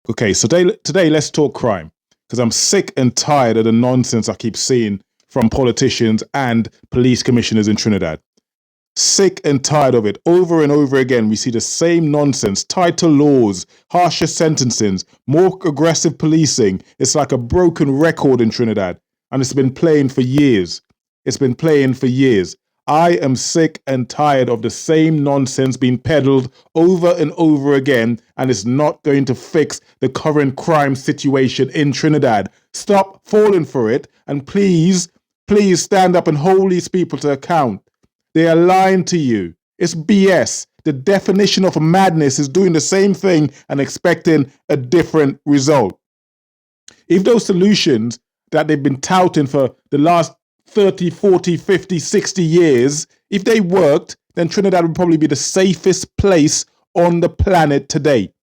Okay, so today let's talk crime because I'm sick and tired of the nonsense I keep seeing from politicians and police commissioners in Trinidad. Sick and tired of it. Over and over again, we see the same nonsense. Tighter laws, harsher sentencing, more aggressive policing. It's like a broken record in Trinidad, and it's been playing for years. It's been playing for years. I am sick and tired of the same nonsense being peddled over and over again, and it's not going to fix the current crime situation in Trinidad. Stop falling for it, and please stand up and hold these people to account. They are lying to you. It's BS. The definition of madness is doing the same thing and expecting a different result. If those solutions that they've been touting for the last 30, 40, 50, 60 years, if they worked, then Trinidad would probably be the safest place on the planet today.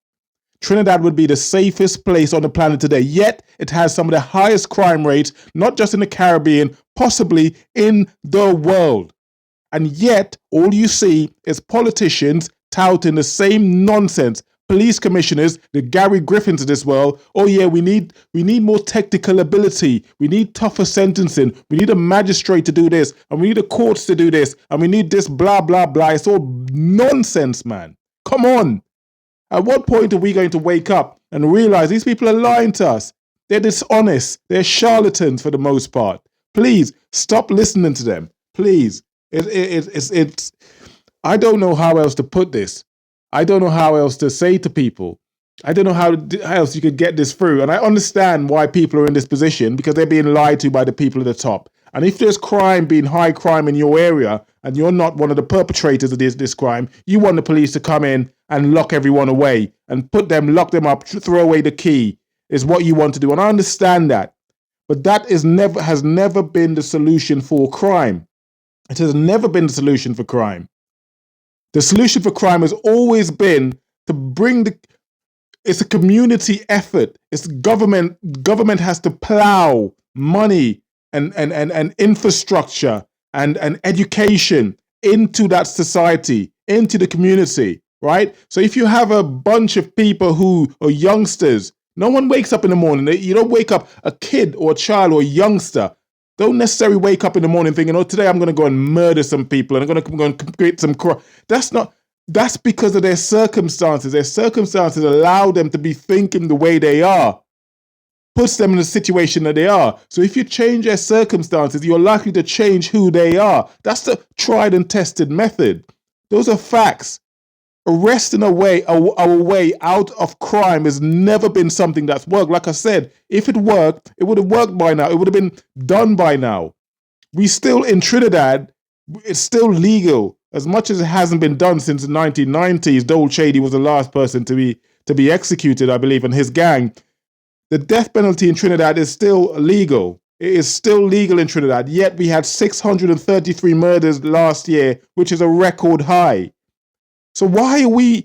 Trinidad would be the safest place on the planet today. Yet it has some of the highest crime rates, not just in the Caribbean, possibly in the world. And yet all you see is politicians touting the same nonsense. Police commissioners, the Gary Griffins of this world. Oh yeah, we need more technical ability. We need tougher sentencing. We need a magistrate to do this, and we need the courts to do this, and we need this blah blah blah. It's all nonsense, man. Come on. At what point are we going to wake up and realize these people are lying to us? They're dishonest. They're charlatans for the most part. Please stop listening to them. Please. It's I don't know how else to put this. I don't know how else to say to people. I don't know how else you could get this through. And I understand why people are in this position, because they're being lied to by the people at the top. And if there's crime being high crime in your area and you're not one of the perpetrators of this crime, you want the police to come in and lock everyone away and lock them up, throw away the key is what you want to do. And I understand that. But that has never been the solution for crime. It has never been the solution for crime. The solution for crime has always been to bring it's a community effort. It's government has to plow money and infrastructure and education into that society, into the community, right? So if you have a bunch of people who are youngsters, no one wakes up in the morning. You don't wake up a kid or a child or a youngster. Don't necessarily wake up in the morning thinking, oh, today I'm going to go and murder some people and I'm going to go and create some crime. That's because of their circumstances. Their circumstances allow them to be thinking the way they are, puts them in the situation that they are. So if you change their circumstances, you're likely to change who they are. That's the tried and tested method. Those are facts. Arresting our way out of crime has never been something that's worked. Like I said, if it worked, it would have worked by now. It would have been done by now. We still, in Trinidad, it's still legal. As much as it hasn't been done since the 1990s, Dole Shady was the last person to be executed, I believe, and his gang. The death penalty in Trinidad is still legal. It is still legal in Trinidad. Yet we had 633 murders last year, which is a record high. So why are we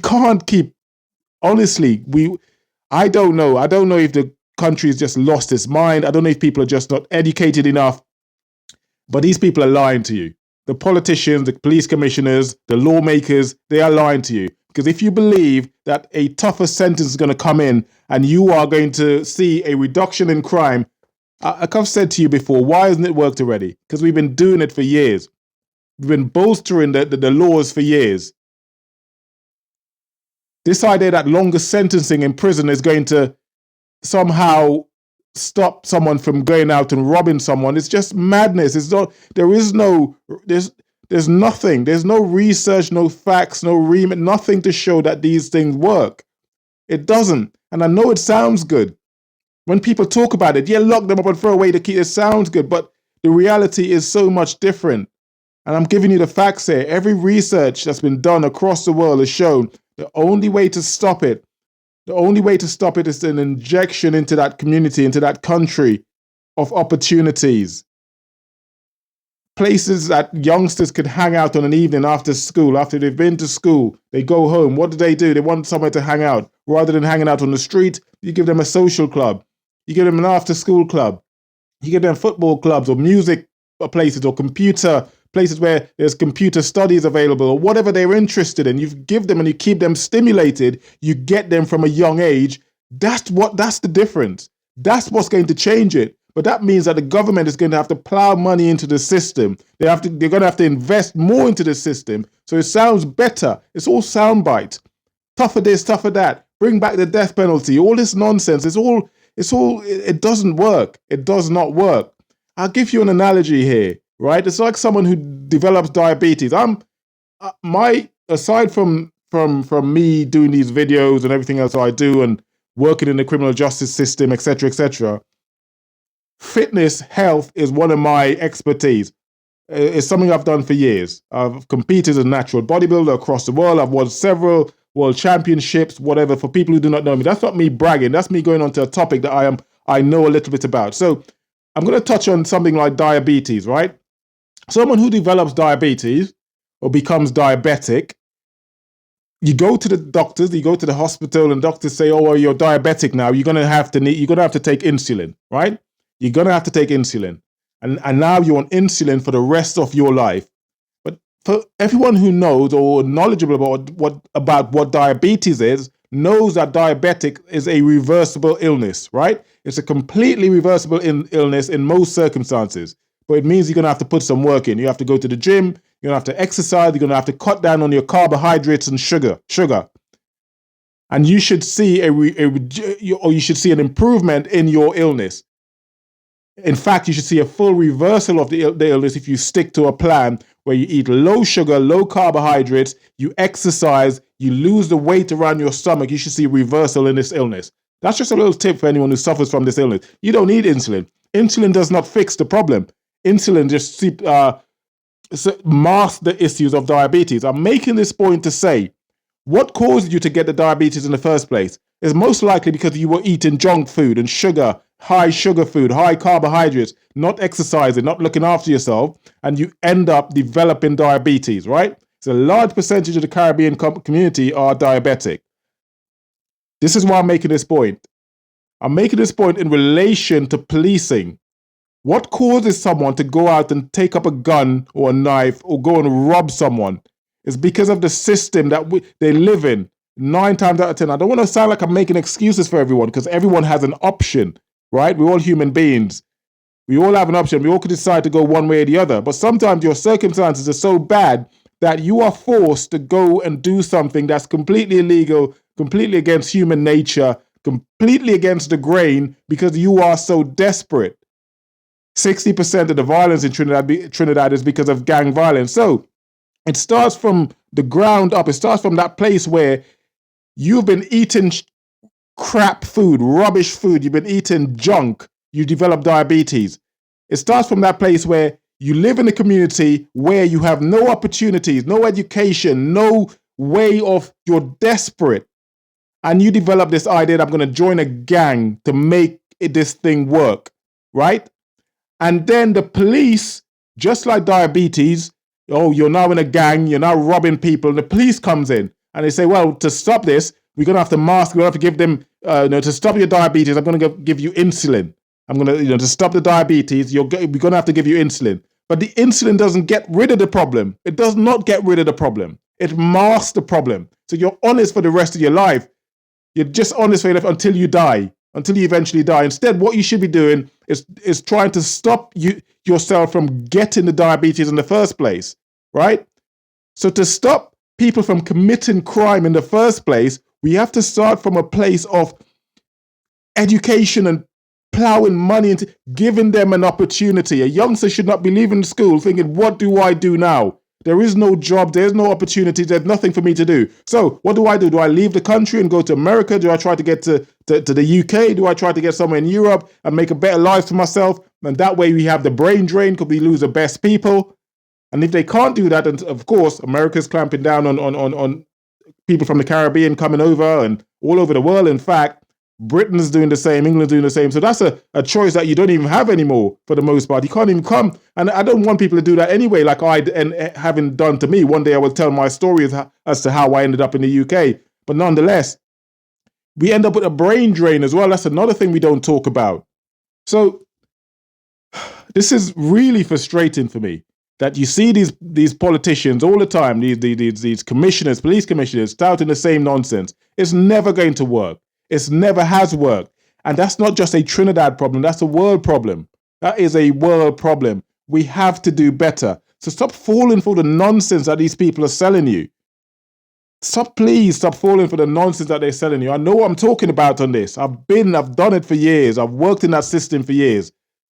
can't keep, honestly, I don't know. I don't know if the country has just lost its mind. I don't know if people are just not educated enough, but these people are lying to you. The politicians, the police commissioners, the lawmakers, they are lying to you. Because if you believe that a tougher sentence is going to come in and you are going to see a reduction in crime, like I've said to you before, why hasn't it worked already? Because we've been doing it for years. We've been bolstering the laws for years. This idea that longer sentencing in prison is going to somehow stop someone from going out and robbing someone, it's just madness. There's nothing. There's no research, no facts, nothing to show that these things work. It doesn't. And I know it sounds good. When people talk about it, lock them up and throw away the key. It sounds good, but the reality is so much different. And I'm giving you the facts here. Every research that's been done across the world has shown the only way to stop it is an injection into that community, into that country of opportunities. Places that youngsters could hang out on an evening after school, after they've been to school, they go home. What do? They want somewhere to hang out. Rather than hanging out on the street, you give them a social club. You give them an after-school club. You give them football clubs or music places or computer places where there's computer studies available or whatever they're interested in. You give them and you keep them stimulated. You get them from a young age. That's the difference. That's what's going to change it. But that means that the government is going to have to plow money into the system. They're going to have to invest more into the system. So it sounds better. It's all sound bites. Tougher this, tougher that. Bring back the death penalty. All this nonsense. It doesn't work. It does not work. I'll give you an analogy here, right? It's like someone who develops diabetes. Aside from me doing these videos and everything else I do and working in the criminal justice system, etc., fitness, health is one of my expertise. It's something I've done for years. I've competed as a natural bodybuilder across the world. I've won several world championships, whatever. For people who do not know me, that's not me bragging. That's me going on to a topic that I know a little bit about. So I'm going to touch on something like diabetes, right? Someone who develops diabetes or becomes diabetic, you go to the doctors, you go to the hospital, and doctors say, "Oh, well, you're diabetic now. You're going to have to take insulin, right? You're going to have to take insulin. And now you're on insulin for the rest of your life." But for everyone who knows or knowledgeable about what diabetes is, knows that diabetic is a reversible illness, right? It's a completely reversible illness in most circumstances. But it means you're going to have to put some work in. You have to go to the gym, you're going to have to exercise, you're going to have to cut down on your carbohydrates and sugar. And you should see you should see an improvement in your illness. In fact, you should see a full reversal of the illness if you stick to a plan where you eat low sugar, low carbohydrates, you exercise, you lose the weight around your stomach. You should see a reversal in this illness. That's just a little tip for anyone who suffers from this illness. You don't need insulin. Insulin does not fix the problem. Insulin just masks the issues of diabetes. I'm making this point to say, what caused you to get the diabetes in the first place is most likely because you were eating junk food and sugar, high sugar food, high carbohydrates, not exercising, not looking after yourself, and you end up developing diabetes, right? So a large percentage of the Caribbean community are diabetic. This is why I'm making this point. I'm making this point in relation to policing. What causes someone to go out and take up a gun or a knife or go and rob someone? It's because of the system that they live in. 9 times out of 10. I don't want to sound like I'm making excuses for everyone because everyone has an option, right? We're all human beings. We all have an option. We all could decide to go one way or the other. But sometimes your circumstances are so bad that you are forced to go and do something that's completely illegal, completely against human nature, completely against the grain because you are so desperate. 60% of the violence in Trinidad is because of gang violence. So it starts from the ground up. It starts from that place where you've been eating crap food, rubbish food. You've been eating junk. You develop diabetes. It starts from that place where you live in a community where you have no opportunities, no education, no way of, you're desperate. And you develop this idea that I'm going to join a gang to make this thing work, right? And then the police, just like diabetes, oh, you're now in a gang, you're now robbing people. And the police comes in and they say, well, to stop this, we're going to have to mask, we're going to have to give them, to stop your diabetes, I'm going to give you insulin. I'm going to, to stop the diabetes, we're going to have to give you insulin. But the insulin doesn't get rid of the problem. It does not get rid of the problem. It masks the problem. So you're honest for the rest of your life. You're just honest for your life until you die, until you eventually die. Instead, what you should be doing is trying to stop yourself from getting the diabetes in the first place, right? So to stop people from committing crime in the first place, we have to start from a place of education and plowing money into giving them an opportunity. A youngster should not be leaving school thinking, what do I do now? There is no job, there's no opportunity, there's nothing for me to do. So what do? Do I leave the country and go to America? Do I try to get to the UK? Do I try to get somewhere in Europe and make a better life for myself? And that way we have the brain drain because we lose the best people. And if they can't do that, then of course, America's clamping down on people from the Caribbean coming over and all over the world. In fact, Britain's doing the same, England's doing the same. So that's a choice that you don't even have anymore for the most part. You can't even come. And I don't want people to do that anyway, like having done to me. One day I will tell my story as to how I ended up in the UK. But nonetheless, we end up with a brain drain as well. That's another thing we don't talk about. So this is really frustrating for me. that you see these politicians all the time, these commissioners, police commissioners, touting the same nonsense. It's never going to work. It's never has worked. And that's not just a Trinidad problem, that's a world problem. That is a world problem. We have to do better. So stop falling for the nonsense that these people are selling you. Please stop falling for the nonsense that they're selling you. I know what I'm talking about on this. I've done it for years. I've worked in that system for years.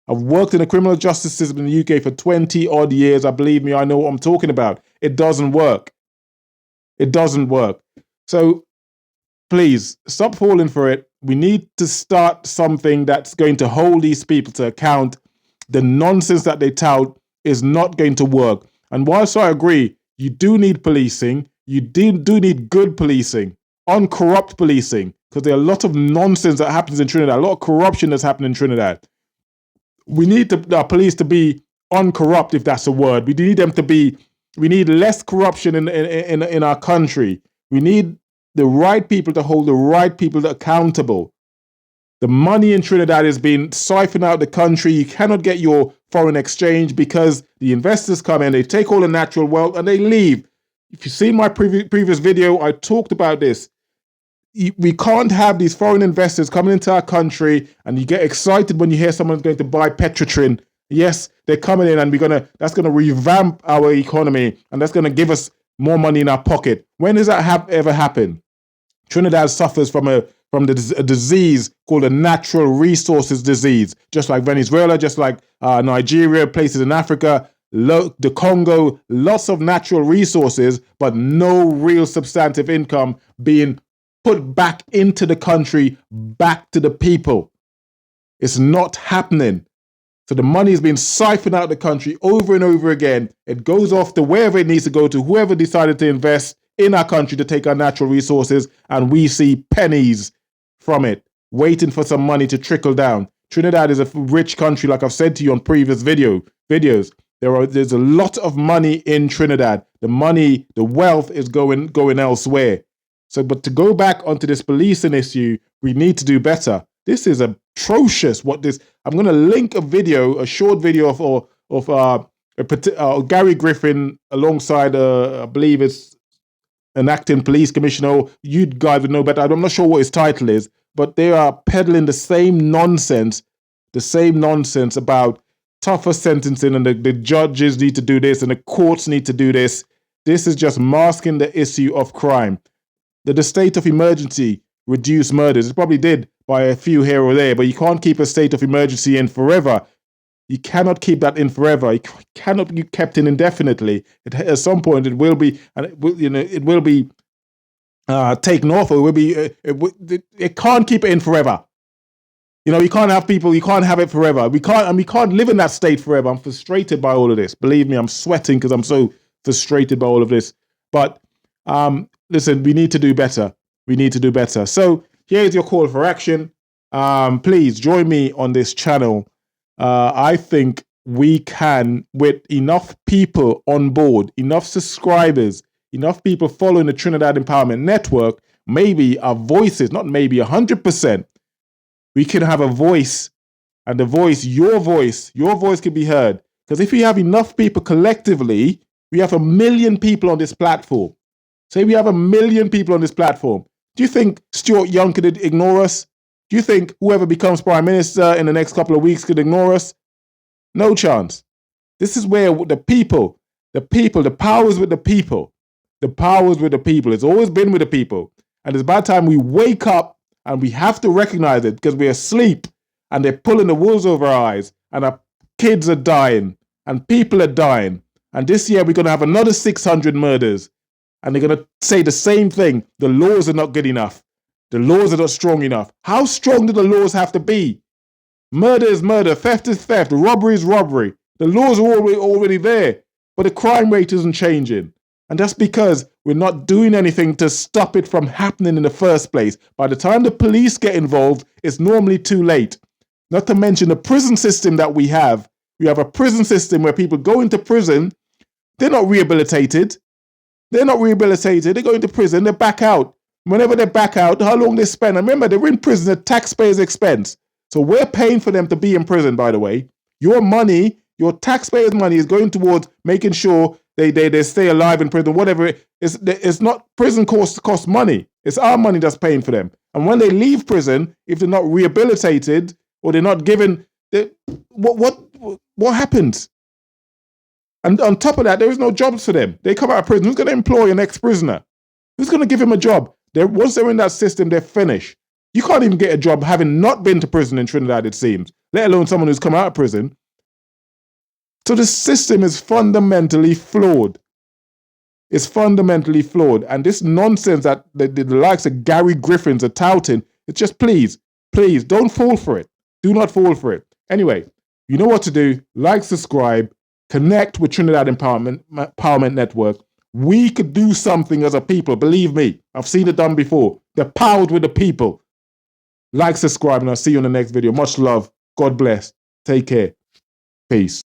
I've worked in the criminal justice system in the UK for 20 odd years. Believe me, I know what I'm talking about. It doesn't work. It doesn't work. So please stop falling for it. We need to start something that's going to hold these people to account. The nonsense that they tout is not going to work. And whilst I agree, you do need policing, you do need good policing, uncorrupt policing, because there are a lot of nonsense that happens in Trinidad, a lot of corruption that's happening in Trinidad. We need our police to be uncorrupt, if that's a word. We need less corruption in our country. We need the right people to hold the right people accountable. The money in Trinidad is being siphoned out of the country. You cannot get your foreign exchange because the investors come in, they take all the natural wealth and they leave. If you see my previous video, I talked about this. We can't have these foreign investors coming into our country and you get excited when you hear someone's going to buy Petrotrin. Yes, they're coming in and that's going to revamp our economy and that's going to give us more money in our pocket. When does that ever happen? Trinidad suffers from a disease called a natural resources disease, just like Venezuela, just like Nigeria, places in Africa, the Congo, lots of natural resources, but no real substantive income being put back into the country, back to the people. It's not happening. So the money is being siphoned out of the country over and over again. It goes off to wherever it needs to go to, whoever decided to invest in our country to take our natural resources, and we see pennies from it, waiting for some money to trickle down. Trinidad is a rich country, like I've said to you on previous videos. There's a lot of money in Trinidad. The wealth is going elsewhere. So, but to go back onto this policing issue, we need to do better. This is atrocious. I'm going to link a short video of Gary Griffin alongside, I believe it's an acting police commissioner. You guys would know better. I'm not sure what his title is, but they are peddling the same nonsense about tougher sentencing and the judges need to do this and the courts need to do this. This is just masking the issue of crime. The state of emergency reduced murders. It probably did by a few here or there, but you can't keep a state of emergency in forever. You cannot keep that in forever. It cannot be kept in indefinitely. At some point, it will be, and it will be taken off. Or it will be. It can't keep it in forever. You can't have people. You can't have it forever. We can't live in that state forever. I'm frustrated by all of this. Believe me, I'm sweating because I'm so frustrated by all of this. But listen, we need to do better. We need to do better. So here's your call for action. Please join me on this channel. I think we can, with enough people on board, enough subscribers, enough people following the Trinidad Empowerment Network, maybe our voices, not maybe 100%, we can have a voice, and your voice can be heard. Because if we have enough people collectively, we have 1 million people on this platform. Say we have 1 million people on this platform. Do you think Stuart Young could ignore us? Do you think whoever becomes Prime Minister in the next couple of weeks could ignore us? No chance. This is where the power is with the people. The power is with the people. It's always been with the people. And it's about time we wake up, and we have to recognize it, because we're asleep and they're pulling the wool over our eyes, and our kids are dying and people are dying. And this year we're going to have another 600 murders. And they're going to say the same thing. The laws are not good enough. The laws are not strong enough. How strong do the laws have to be? Murder is murder. Theft is theft. Robbery is robbery. The laws are already there. But the crime rate isn't changing. And that's because we're not doing anything to stop it from happening in the first place. By the time the police get involved, it's normally too late. Not to mention the prison system that we have. We have a prison system where people go into prison. They're not rehabilitated. They're not rehabilitated. They go into prison. They back out. Whenever they back out, how long they spend. And remember, they're in prison at taxpayers' expense. So we're paying for them to be in prison, by the way. Your money, Your taxpayers' money is going towards making sure they stay alive in prison, whatever it is. It's not prison costs money. It's our money that's paying for them. And when they leave prison, if they're not rehabilitated or they're not given, what happens? And on top of that, there is no jobs for them. They come out of prison. Who's going to employ an ex-prisoner? Who's going to give him a job? Once they're in that system, they're finished. You can't even get a job having not been to prison in Trinidad, it seems, let alone someone who's come out of prison. So the system is fundamentally flawed. It's fundamentally flawed. And this nonsense that the likes of Gary Griffins are touting, it's just please, don't fall for it. Do not fall for it. Anyway, you know what to do. Like, subscribe, connect with Trinidad Empowerment Network. We could do something as a people. Believe me, I've seen it done before. The power with the people. Like, subscribe, and I'll see you in the next video. Much love. God bless. Take care. Peace.